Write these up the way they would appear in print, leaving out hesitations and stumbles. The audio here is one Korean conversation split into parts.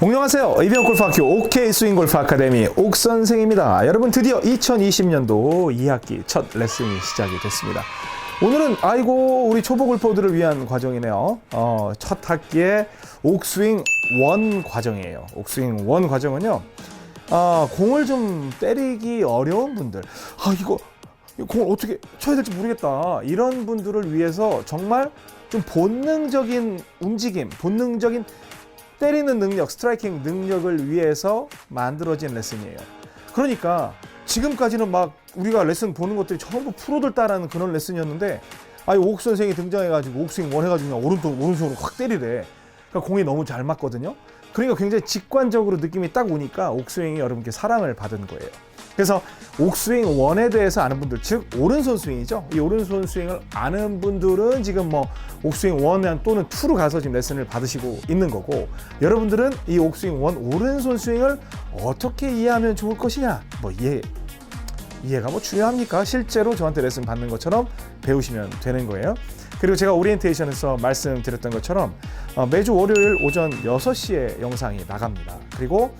안녕하세요. 이병 골프학교 OK 스윙 골프 아카데미 옥 선생입니다. 여러분 드디어 2020년도 2학기 첫 레슨이 시작이 됐습니다. 오늘은 우리 초보 골퍼들을 위한 과정이네요. 첫 학기의 옥스윙 1 과정이에요. 옥스윙 1 과정은요. 공을 좀 때리기 어려운 분들, 이거 공을 어떻게 쳐야 될지 모르겠다, 이런 분들을 위해서 정말 좀 본능적인 움직임, 본능적인 때리는 능력, 스트라이킹 능력을 위해서 만들어진 레슨이에요. 그러니까 지금까지는 막 우리가 레슨 보는 것들이 전부 프로들 따라하는 그런 레슨이었는데, 옥 선생이 등장해가지고 옥스윙 1 해가지고 그냥 오른손으로 확 때리래. 그러니까 공이 너무 잘 맞거든요. 그러니까 굉장히 직관적으로 느낌이 딱 오니까 옥스윙이 여러분께 사랑을 받은 거예요. 그래서 옥스윙 1에 대해서 아는 분들, 즉 오른손 스윙이죠. 이 오른손 스윙을 아는 분들은 지금 옥스윙 1 또는 2로 가서 지금 레슨을 받으시고 있는 거고, 여러분들은 이 옥스윙 1 오른손 스윙을 어떻게 이해하면 좋을 것이냐, 이해가 중요합니까? 실제로 저한테 레슨 받는 것처럼 배우시면 되는 거예요. 그리고 제가 오리엔테이션에서 말씀드렸던 것처럼 매주 월요일 오전 6시에 영상이 나갑니다. 그리고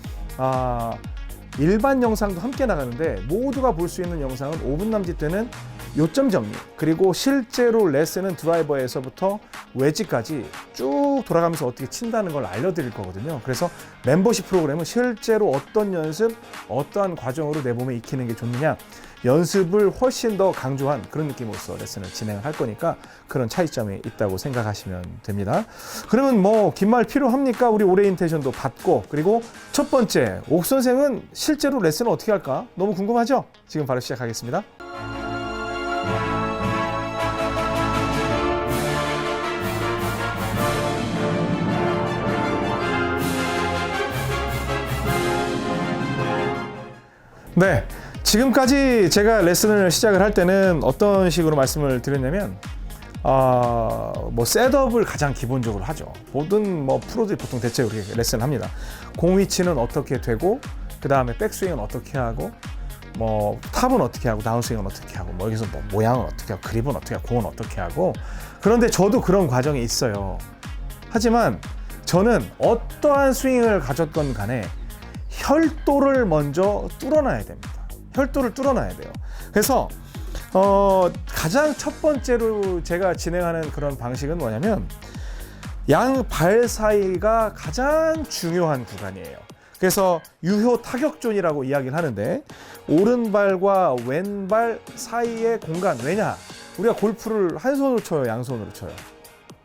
일반 영상도 함께 나가는데, 모두가 볼 수 있는 영상은 5분 남짓되는 요점 정리, 그리고 실제로 레슨은 드라이버에서부터 웨지까지 쭉 돌아가면서 어떻게 친다는 걸 알려드릴 거거든요. 그래서 멤버십 프로그램은 실제로 어떤 연습, 어떠한 과정으로 내 몸에 익히는 게 좋느냐, 연습을 훨씬 더 강조한 그런 느낌으로서 레슨을 진행을 할 거니까 그런 차이점이 있다고 생각하시면 됩니다. 그러면 긴 말 필요합니까? 우리 오리엔테이션도 받고, 그리고 첫 번째, 옥 선생은 실제로 레슨을 어떻게 할까? 너무 궁금하죠? 지금 바로 시작하겠습니다. 네, 지금까지 제가 레슨을 시작을 할 때는 어떤 식으로 말씀을 드렸냐면, 셋업을 가장 기본적으로 하죠. 모든 프로들이 보통 대체 그렇게 레슨을 합니다. 공 위치는 어떻게 되고, 그 다음에 백스윙은 어떻게 하고, 탑은 어떻게 하고, 다운스윙은 어떻게 하고, 여기서 모양은 어떻게 하고, 그립은 어떻게 하고, 공은 어떻게 하고. 그런데 저도 그런 과정이 있어요. 하지만 저는 어떠한 스윙을 가졌건 간에 혈도를 먼저 뚫어놔야 됩니다. 혈도를 뚫어놔야 돼요. 그래서 가장 첫 번째로 제가 진행하는 그런 방식은 뭐냐면, 양 발 사이가 가장 중요한 구간이에요. 그래서 유효 타격존이라고 이야기를 하는데, 오른발과 왼발 사이의 공간. 왜냐? 우리가 골프를 한 손으로 쳐요, 양손으로 쳐요?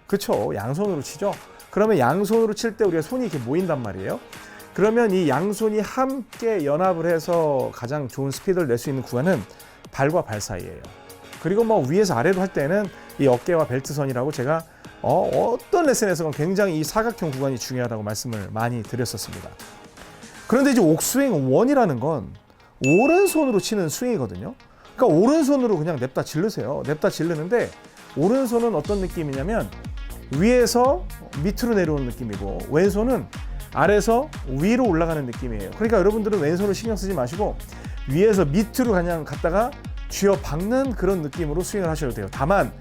그렇죠, 양손으로 치죠. 그러면 양손으로 칠 때 우리가 손이 이렇게 모인단 말이에요. 그러면 이 양손이 함께 연합을 해서 가장 좋은 스피드를 낼 수 있는 구간은 발과 발 사이예요. 그리고 위에서 아래로 할 때는 이 어깨와 벨트선이라고 제가 어떤 레슨에서는 굉장히 이 사각형 구간이 중요하다고 말씀을 많이 드렸었습니다. 그런데 이제 옥스윙 1이라는 건 오른손으로 치는 스윙이거든요. 그러니까 오른손으로 그냥 냅다 질르세요. 냅다 질르는데, 오른손은 어떤 느낌이냐면 위에서 밑으로 내려오는 느낌이고, 왼손은 아래에서 위로 올라가는 느낌이에요. 그러니까 여러분들은 왼손을 신경 쓰지 마시고 위에서 밑으로 그냥 갔다가 쥐어 박는 그런 느낌으로 스윙을 하셔도 돼요. 다만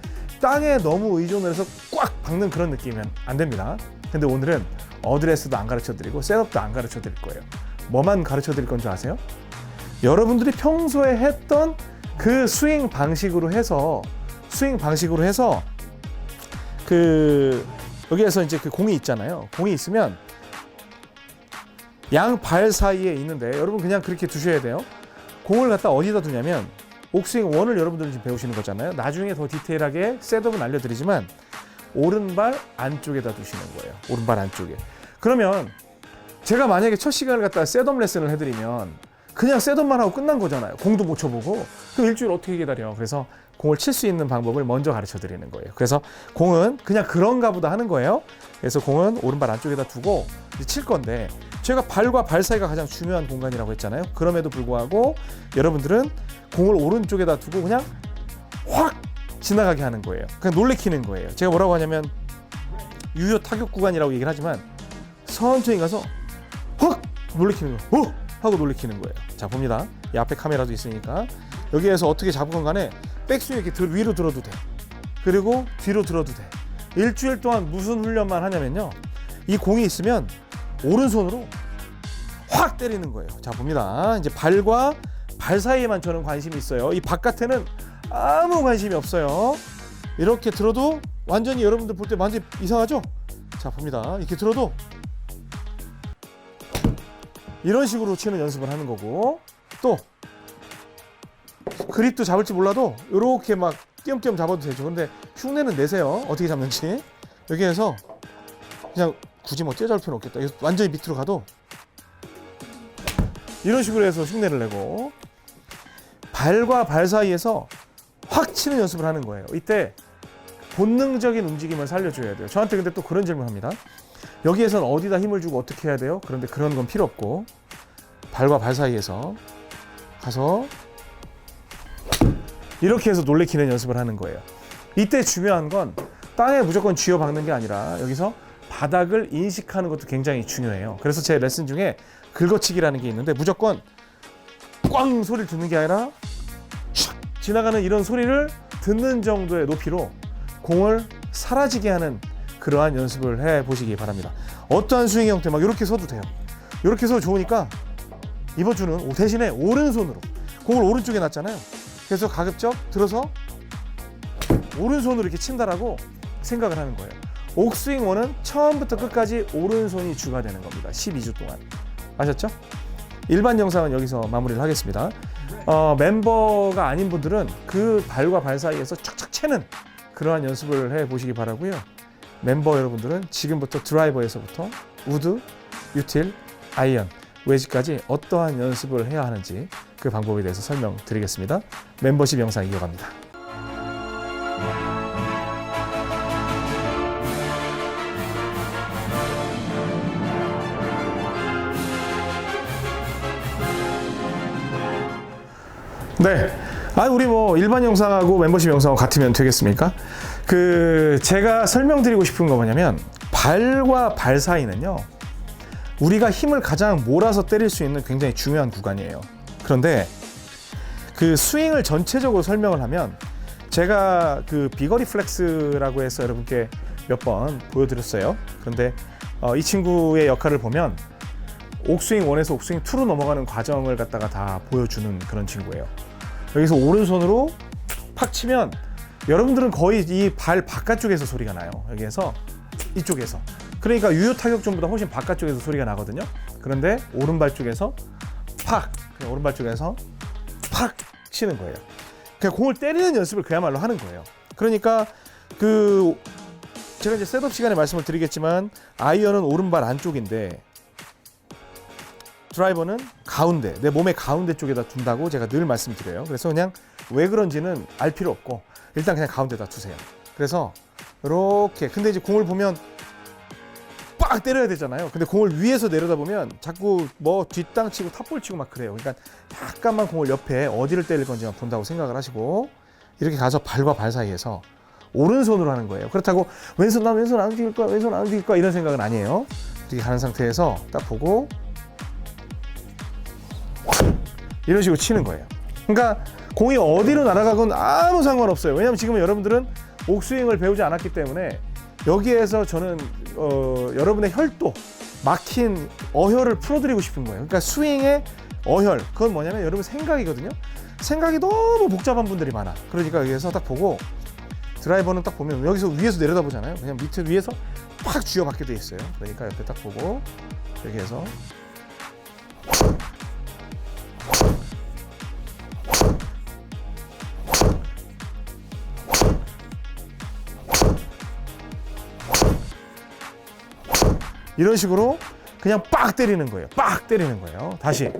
땅에 너무 의존을 해서 꽉 박는 그런 느낌이면 안 됩니다. 근데 오늘은 어드레스도 안 가르쳐 드리고 셋업도 안 가르쳐 드릴 거예요. 뭐만 가르쳐 드릴 건 줄 아세요? 여러분들이 평소에 했던 그 스윙 방식으로 해서 여기에서 이제 그 공이 있잖아요. 공이 있으면 양 발 사이에 있는데, 여러분 그냥 그렇게 두셔야 돼요. 공을 갖다 어디다 두냐면, 옥스윙 1을 여러분들은 지금 배우시는 거잖아요. 나중에 더 디테일하게 셋업은 알려드리지만 오른발 안쪽에다 두시는 거예요. 오른발 안쪽에. 그러면 제가 만약에 첫 시간을 갖다가 셋업 레슨을 해드리면 그냥 셋업만 하고 끝난 거잖아요. 공도 못 쳐보고. 그럼 일주일 어떻게 기다려? 그래서 공을 칠 수 있는 방법을 먼저 가르쳐 드리는 거예요. 그래서 공은 그냥 그런가 보다 하는 거예요. 그래서 공은 오른발 안쪽에다 두고 이제 칠 건데, 제가 발과 발 사이가 가장 중요한 공간이라고 했잖아요. 그럼에도 불구하고 여러분들은 공을 오른쪽에다 두고 그냥 확 지나가게 하는 거예요. 그냥 놀래키는 거예요. 제가 뭐라고 하냐면 유효 타격 구간이라고 얘기를 하지만, 천천히 가서 확 놀래키는 거예요. 하고 놀래키는 거예요. 자, 봅니다. 이 앞에 카메라도 있으니까 여기에서 어떻게 잡건 간에 백스윙 이렇게 위로 들어도 돼. 그리고 뒤로 들어도 돼. 일주일 동안 무슨 훈련만 하냐면요, 이 공이 있으면 오른손으로 확 때리는 거예요. 자, 봅니다. 이제 발과 발 사이에만 저는 관심이 있어요. 이 바깥에는 아무 관심이 없어요. 이렇게 들어도 완전히 여러분들 볼 때 완전히 이상하죠? 자, 봅니다. 이렇게 들어도 이런 식으로 치는 연습을 하는 거고, 또 그립도 잡을지 몰라도 이렇게 막 띄엄띄엄 잡아도 되죠. 근데 흉내는 내세요. 어떻게 잡는지. 여기에서 그냥 굳이 뭐 떼잡을 필요는 없겠다. 완전히 밑으로 가도 이런 식으로 해서 흉내를 내고, 발과 발 사이에서 확 치는 연습을 하는 거예요. 이때 본능적인 움직임을 살려줘야 돼요. 저한테 근데 또 그런 질문 합니다. 여기에선 어디다 힘을 주고 어떻게 해야 돼요? 그런데 그런 건 필요 없고, 발과 발 사이에서 가서 이렇게 해서 놀래키는 연습을 하는 거예요. 이때 중요한 건 땅에 무조건 쥐어 박는 게 아니라 여기서 바닥을 인식하는 것도 굉장히 중요해요. 그래서 제 레슨 중에 긁어치기라는 게 있는데, 무조건 꽝 소리를 듣는 게 아니라 촥 지나가는 이런 소리를 듣는 정도의 높이로 공을 사라지게 하는 그러한 연습을 해보시기 바랍니다. 어떠한 스윙 형태 막 이렇게 서도 돼요. 이렇게 서도 좋으니까 이번 주는 대신에 오른손으로, 공을 오른쪽에 놨잖아요. 그래서 가급적 들어서 오른손으로 이렇게 친다라고 생각을 하는 거예요. 옥스윙 원은 처음부터 끝까지 오른손이 주가 되는 겁니다. 12주 동안. 아셨죠? 일반 영상은 여기서 마무리를 하겠습니다. 멤버가 아닌 분들은 그 발과 발 사이에서 착착 채는 그러한 연습을 해보시기 바라고요. 멤버 여러분들은 지금부터 드라이버에서부터 우드, 유틸, 아이언, 웨지까지 어떠한 연습을 해야 하는지 그 방법에 대해서 설명드리겠습니다. 멤버십 영상 이어갑니다. 네. 우리 뭐 일반 영상하고 멤버십 영상하고 같으면 되겠습니까? 제가 설명드리고 싶은 거 뭐냐면, 발과 발 사이는요, 우리가 힘을 가장 몰아서 때릴 수 있는 굉장히 중요한 구간이에요. 그런데 그 스윙을 전체적으로 설명을 하면, 제가 그 비거리 플렉스라고 해서 여러분께 몇 번 보여드렸어요. 그런데 이 친구의 역할을 보면 옥스윙 1에서 옥스윙 2로 넘어가는 과정을 갖다가 다 보여주는 그런 친구예요. 여기서 오른손으로 팍 치면 여러분들은 거의 이 발 바깥쪽에서 소리가 나요. 여기에서 이쪽에서. 그러니까 유효 타격존보다 훨씬 바깥쪽에서 소리가 나거든요. 그런데 오른발 쪽에서 팍, 오른발 쪽에서 팍 치는 거예요. 그냥 공을 때리는 연습을 그야말로 하는 거예요. 그러니까 제가 이제 셋업 시간에 말씀을 드리겠지만, 아이언은 오른발 안쪽인데 드라이버는 가운데, 내 몸의 가운데 쪽에다 둔다고 제가 늘 말씀드려요. 그래서 그냥 왜 그런지는 알 필요 없고 일단 그냥 가운데다 두세요. 그래서 이렇게, 근데 이제 공을 보면 빡 때려야 되잖아요. 근데 공을 위에서 내려다보면 자꾸 뭐 뒷땅 치고 탑볼 치고 막 그래요. 그러니까 약간만 공을 옆에 어디를 때릴 건지만 본다고 생각을 하시고, 이렇게 가서 발과 발 사이에서 오른손으로 하는 거예요. 그렇다고 왼손 안 움직일 거야, 왼손 안 움직일 거야, 이런 생각은 아니에요. 이렇게 가는 상태에서 딱 보고 이런 식으로 치는 거예요. 그러니까 공이 어디로 날아가건 아무 상관없어요. 왜냐하면 지금 여러분들은 옥스윙을 배우지 않았기 때문에 여기에서 저는 여러분의 혈도, 막힌 어혈을 풀어드리고 싶은 거예요. 그러니까 스윙의 어혈, 그건 뭐냐면 여러분 생각이거든요. 생각이 너무 복잡한 분들이 많아. 그러니까 여기에서 딱 보고, 드라이버는 딱 보면 여기서 위에서 내려다 보잖아요. 그냥 밑에 위에서 팍 쥐어박게 돼 있어요. 그러니까 옆에 딱 보고 여기에서 이런 식으로 그냥 빡 때리는 거예요. 빡 때리는 거예요. 다시.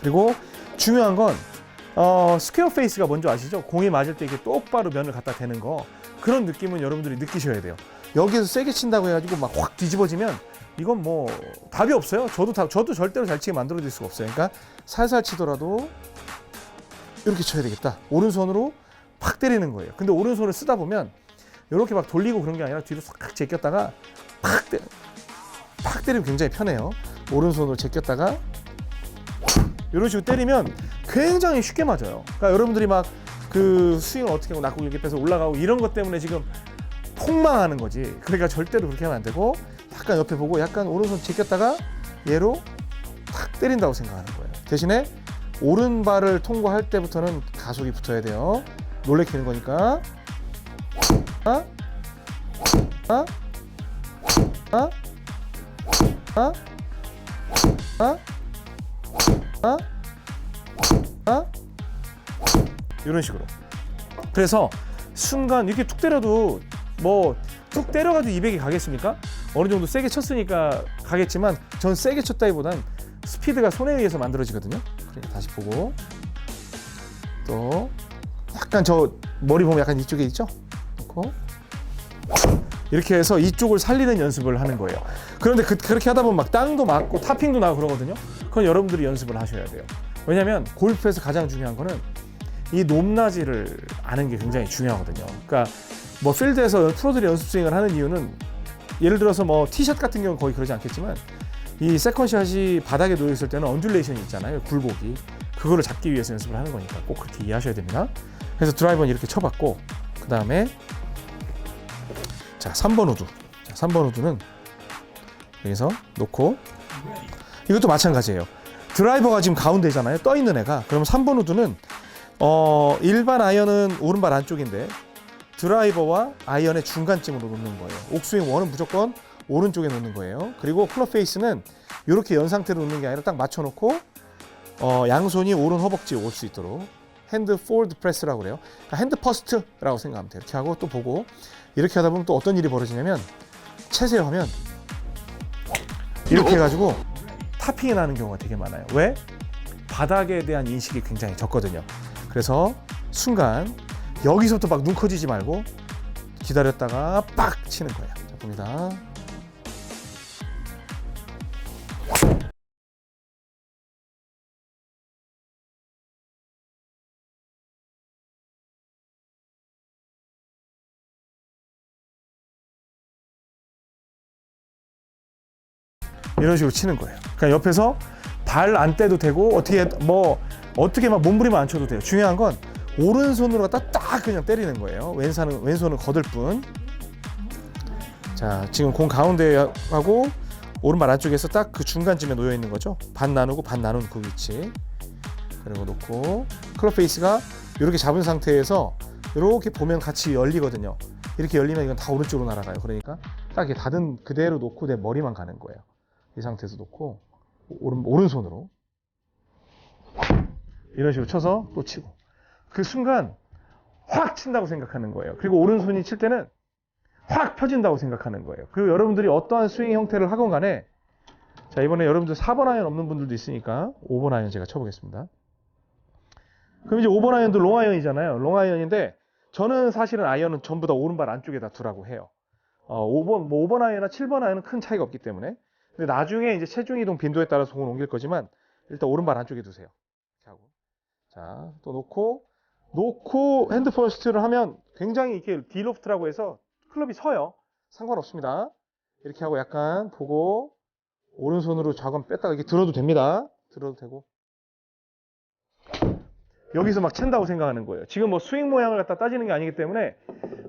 그리고 중요한 건 스퀘어 페이스가 뭔지 아시죠? 공이 맞을 때 이렇게 똑바로 면을 갖다 대는 거, 그런 느낌은 여러분들이 느끼셔야 돼요. 여기서 세게 친다고 해가지고 막 확 뒤집어지면 이건 뭐 답이 없어요. 저도 절대로 잘 치게 만들어줄 수가 없어요. 그러니까 살살 치더라도 이렇게 쳐야 되겠다. 오른손으로 팍 때리는 거예요. 근데 오른손을 쓰다 보면 이렇게 막 돌리고 그런 게 아니라 뒤로 싹 제꼈다가 팍 때리면 굉장히 편해요. 오른손으로 제꼈다가 이런 식으로 때리면 굉장히 쉽게 맞아요. 그러니까 여러분들이 막 그 스윙을 어떻게 하고 낙구 이렇게 빼서 올라가고 이런 것 때문에 지금 폭망하는 거지. 그러니까 절대로 그렇게 하면 안 되고, 약간 옆에 보고 약간 오른손 제꼈다가 얘로 탁 때린다고 생각하는 거예요. 대신에 오른발을 통과할 때부터는 가속이 붙어야 돼요. 놀래키는 거니까. 아? 아? 아? 아? 아? 아? 아? 이런 식으로. 그래서 순간 이렇게 툭 때려도 뭐 툭 때려가지고 200이 가겠습니까? 어느 정도 세게 쳤으니까 가겠지만 전 세게 쳤다기보단 스피드가 손에 의해서 만들어지거든요. 그러니까 다시 보고 또 약간 저 머리 보면 약간 이쪽에 있죠? 놓고 이렇게 해서 이쪽을 살리는 연습을 하는 거예요. 그런데 그렇게 하다 보면 막 땅도 맞고 타핑도 나고 그러거든요. 그건 여러분들이 연습을 하셔야 돼요. 왜냐하면 골프에서 가장 중요한 거는 이 높낮이를 아는 게 굉장히 중요하거든요. 그러니까 뭐 필드에서 프로들이 연습 스윙을 하는 이유는 예를 들어서 뭐 티샷 같은 경우는 거의 그러지 않겠지만 이 세컨샷이 바닥에 놓여 있을 때는 언듈레이션이 있잖아요. 굴곡이. 그거를 잡기 위해서 연습을 하는 거니까 꼭 그렇게 이해하셔야 됩니다. 그래서 드라이버는 이렇게 쳐봤고 그 다음에 자 3번 우드. 자, 3번 우드는 여기서 놓고 이것도 마찬가지예요. 드라이버가 지금 가운데잖아요. 떠 있는 애가. 그럼 3번 우드는 일반 아이언은 오른발 안쪽인데 드라이버와 아이언의 중간쯤으로 놓는 거예요. 옥스윙 원은 무조건 오른쪽에 놓는 거예요. 그리고 클럽 페이스는 이렇게 연 상태로 놓는 게 아니라 딱 맞춰놓고 양손이 오른 허벅지에 올 수 있도록 핸드 폴드 프레스라고 그래요. 그러니까 핸드 퍼스트라고 생각하면 돼요. 이렇게 하고 또 보고 이렇게 하다 보면 또 어떤 일이 벌어지냐면 채세요 하면 이렇게 해가지고 타핑이 나는 경우가 되게 많아요. 왜? 바닥에 대한 인식이 굉장히 적거든요. 그래서 순간 여기서부터 막 눈 커지지 말고 기다렸다가 빡 치는 거예요. 자, 봅니다. 이런 식으로 치는 거예요. 그러니까 옆에서 발 안 떼도 되고 어떻게 막 몸부림을 안 쳐도 돼요. 중요한 건 오른손으로 갖다 딱 그냥 때리는 거예요. 왼손은 거들 뿐. 자, 지금 공 가운데 하고 오른발 안쪽에서 딱 그 중간쯤에 놓여 있는 거죠. 반 나누고 반 나눈 그 위치. 그리고 놓고 클럽 페이스가 이렇게 잡은 상태에서 이렇게 보면 같이 열리거든요. 이렇게 열리면 이건 다 오른쪽으로 날아가요. 그러니까 딱 이렇게 닫은 그대로 놓고 내 머리만 가는 거예요. 이 상태에서 놓고 오른손으로 이런 식으로 쳐서 또 치고 그 순간 확 친다고 생각하는 거예요. 그리고 오른손이 칠 때는 확 펴진다고 생각하는 거예요. 그리고 여러분들이 어떠한 스윙 형태를 하건 간에 자, 이번에 여러분들 4번 아이언 없는 분들도 있으니까 5번 아이언 제가 쳐보겠습니다. 그럼 이제 5번 아이언도 롱 아이언이잖아요. 롱 아이언인데 저는 사실은 아이언은 전부 다 오른발 안쪽에다 두라고 해요. 5번 아이언이나 7번 아이언은 큰 차이가 없기 때문에. 근데 나중에 이제 체중 이동 빈도에 따라서 공을 옮길 거지만 일단 오른발 안쪽에 두세요. 이렇게 하고. 자, 또 놓고 핸드 퍼스트를 하면 굉장히 이렇게 디로프트라고 해서 클럽이 서요. 상관없습니다. 이렇게 하고 약간 보고 오른손으로 좌건 뺐다가 이렇게 들어도 됩니다. 들어도 되고. 여기서 막 챈다고 생각하는 거예요. 지금 뭐 스윙 모양을 갖다 따지는 게 아니기 때문에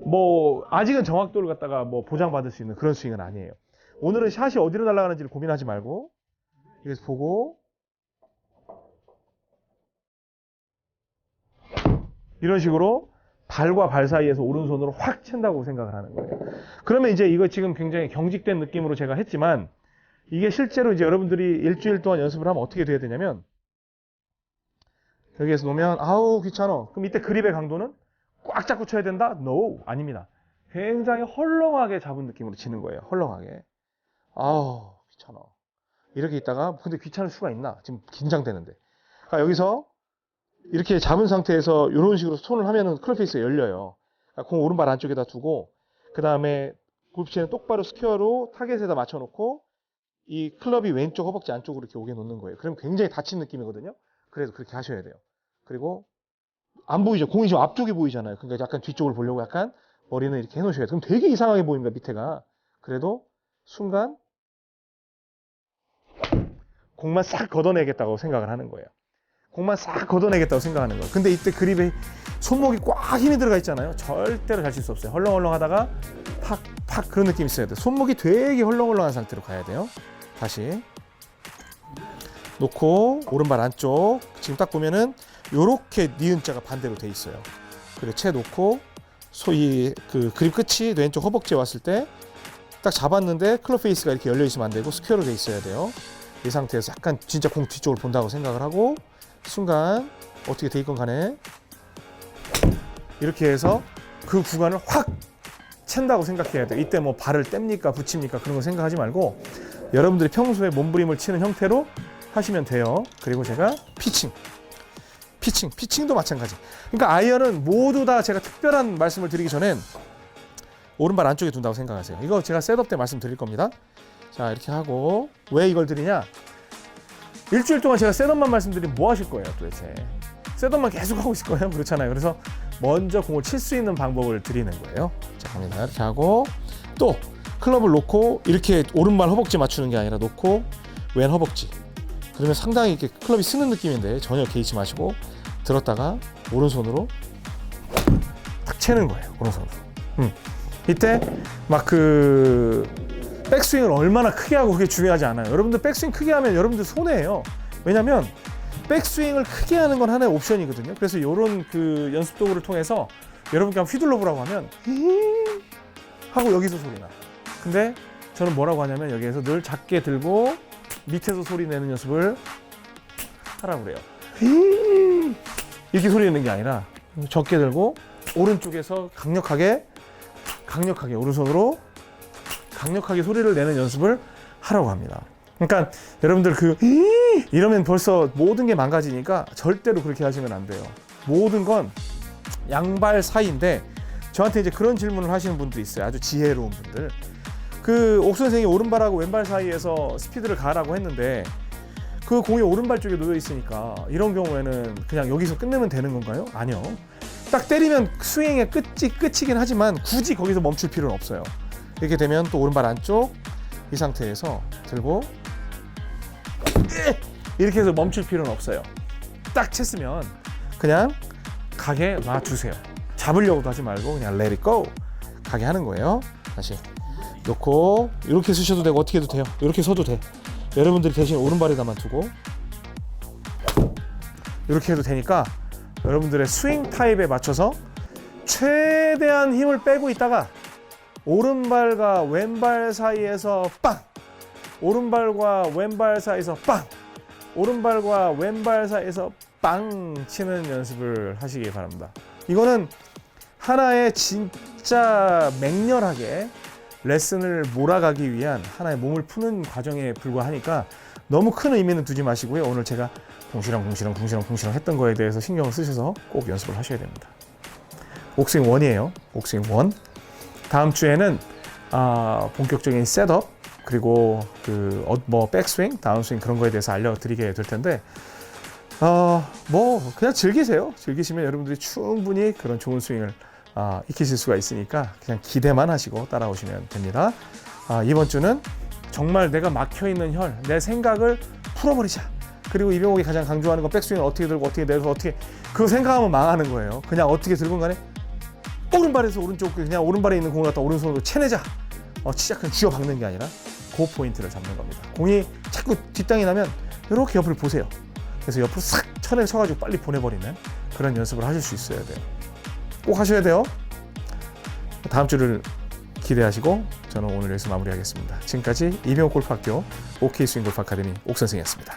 뭐 아직은 정확도를 갖다가 뭐 보장받을 수 있는 그런 스윙은 아니에요. 오늘은 샷이 어디로 날아가는지를 고민하지 말고 여기서 보고 이런 식으로 발과 발 사이에서 오른손으로 확 챈다고 생각을 하는 거예요. 그러면 이제 이거 지금 굉장히 경직된 느낌으로 제가 했지만 이게 실제로 이제 여러분들이 일주일 동안 연습을 하면 어떻게 돼야 되냐면 여기에서 놓으면 아우 귀찮아. 그럼 이때 그립의 강도는 꽉 잡고 쳐야 된다? No, 아닙니다. 굉장히 헐렁하게 잡은 느낌으로 치는 거예요. 헐렁하게. 아우 귀찮아. 이렇게 있다가 근데 귀찮을 수가 있나? 지금 긴장되는데. 그러니까 여기서 이렇게 잡은 상태에서 이런 식으로 손을 하면은 클럽 페이스가 열려요. 그러니까 공 오른발 안쪽에다 두고 그 다음에 골프채는 똑바로 스퀘어로 타겟에다 맞춰놓고 이 클럽이 왼쪽 허벅지 안쪽으로 이렇게 오게 놓는 거예요. 그럼 굉장히 다친 느낌이거든요. 그래서 그렇게 하셔야 돼요. 그리고 안 보이죠? 공이 지금 앞쪽에 보이잖아요. 그러니까 약간 뒤쪽을 보려고 약간 머리는 이렇게 해놓으셔야 돼요. 그럼 되게 이상하게 보입니다. 밑에가. 그래도 순간 공만 싹 걷어내겠다고 생각을 하는 거예요. 공만 싹 걷어내겠다고 생각하는 거예요. 근데 이때 그립에 손목이 꽉 힘이 들어가 있잖아요. 절대로 잘 칠 수 없어요. 헐렁헐렁 하다가 팍팍 그런 느낌이 있어야 돼요. 손목이 되게 헐렁헐렁한 상태로 가야 돼요. 다시 놓고 오른발 안쪽, 지금 딱 보면은 요렇게 니은자가 반대로 돼 있어요. 그리고 채 놓고 소위 그 그립 끝이 왼쪽 허벅지에 왔을 때 딱 잡았는데 클럽 페이스가 이렇게 열려 있으면 안 되고 스퀘어로 돼 있어야 돼요. 이 상태에서 약간 진짜 공 뒤쪽을 본다고 생각을 하고, 순간 어떻게 돼 있건 간에 이렇게 해서 그 구간을 확 챈다고 생각해야 돼요. 이때 뭐 발을 뗍니까 붙입니까 그런 거 생각하지 말고 여러분들이 평소에 몸부림을 치는 형태로 하시면 돼요. 그리고 제가 피칭도 마찬가지. 그러니까 아이언은 모두 다 제가 특별한 말씀을 드리기 전엔 오른발 안쪽에 둔다고 생각하세요. 이거 제가 셋업 때 말씀드릴 겁니다. 자, 이렇게 하고, 왜 이걸 드리냐? 일주일 동안 제가 셋업만 말씀드리면 뭐 하실 거예요, 도대체? 셋업만 계속 하고 있을 거예요. 그렇잖아요. 그래서 먼저 공을 칠 수 있는 방법을 드리는 거예요. 자, 갑니다. 이렇게 하고, 또 클럽을 놓고 이렇게 오른발 허벅지 맞추는 게 아니라 놓고 왼 허벅지. 그러면 상당히 이렇게 클럽이 쓰는 느낌인데 전혀 개의치 마시고 들었다가 오른손으로 탁 채는 거예요. 오른손으로. 이때 막 그 백스윙을 얼마나 크게 하고 그게 중요하지 않아요. 여러분들 백스윙 크게 하면 여러분들 손해예요. 왜냐면 백스윙을 크게 하는 건 하나의 옵션이거든요. 그래서 이런 그 연습 도구를 통해서 여러분께 한번 휘둘러 보라고 하면 하고 여기서 소리 나. 근데 저는 뭐라고 하냐면 여기에서 늘 작게 들고 밑에서 소리 내는 연습을 하라고 그래요. 이렇게 소리 내는 게 아니라 적게 들고 오른쪽에서 강력하게 오른손으로 강력하게 소리를 내는 연습을 하라고 합니다. 그러니까 여러분들 이러면 벌써 모든 게 망가지니까 절대로 그렇게 하시면 안 돼요. 모든 건 양발 사이인데, 저한테 이제 그런 질문을 하시는 분들이 있어요. 아주 지혜로운 분들. 그 옥 선생이 오른발하고 왼발 사이에서 스피드를 가라고 했는데 그 공이 오른발 쪽에 놓여 있으니까 이런 경우에는 그냥 여기서 끝내면 되는 건가요? 아니요. 딱 때리면 스윙의 끝이긴 하지만 굳이 거기서 멈출 필요는 없어요. 이렇게 되면 또 오른발 안쪽 이 상태에서 들고 이렇게 해서 멈출 필요는 없어요. 딱 쳤으면 그냥 가게 놔주세요. 잡으려고도 하지 말고 그냥 let it go 가게 하는 거예요. 다시 놓고 이렇게 쓰셔도 되고 어떻게 해도 돼요. 이렇게 서도 돼. 여러분들이 대신 오른발에다만 두고 이렇게 해도 되니까 여러분들의 스윙 타입에 맞춰서 최대한 힘을 빼고 있다가 오른발과 왼발 사이에서 빵! 오른발과 왼발 사이에서 빵! 오른발과 왼발 사이에서 빵! 치는 연습을 하시기 바랍니다. 이거는 하나의 진짜 맹렬하게 레슨을 몰아가기 위한 하나의 몸을 푸는 과정에 불과하니까 너무 큰 의미는 두지 마시고요. 오늘 제가 궁시렁 했던 거에 대해서 신경을 쓰셔서 꼭 연습을 하셔야 됩니다. 옥스윙 1이에요. 옥스윙 1. 다음 주에는 본격적인 셋업 그리고 뭐 백스윙, 다운스윙 그런 거에 대해서 알려드리게 될 텐데 뭐 그냥 즐기세요. 즐기시면 여러분들이 충분히 그런 좋은 스윙을 익히실 수가 있으니까 그냥 기대만 하시고 따라오시면 됩니다. 이번 주는 정말 내가 막혀있는 혈, 내 생각을 풀어버리자. 그리고 이병옥이 가장 강조하는 건 백스윙을 어떻게 들고 어떻게 내서 어떻게 그거 생각하면 망하는 거예요. 그냥 어떻게 들건 간에 오른발에서 오른쪽 그냥 오른발에 있는 공을 갖다 오른손으로 채내자. 시작은 쥐어박는 게 아니라 그 포인트를 잡는 겁니다. 공이 자꾸 뒷땅이 나면 이렇게 옆을 보세요. 그래서 옆으로 싹 쳐가지고 빨리 보내버리는 그런 연습을 하실 수 있어야 돼요. 꼭 하셔야 돼요. 다음 주를 기대하시고 저는 오늘 여기서 마무리하겠습니다. 지금까지 이병옥 골프학교 OK 스윙 골프 아카데미 옥선생이었습니다.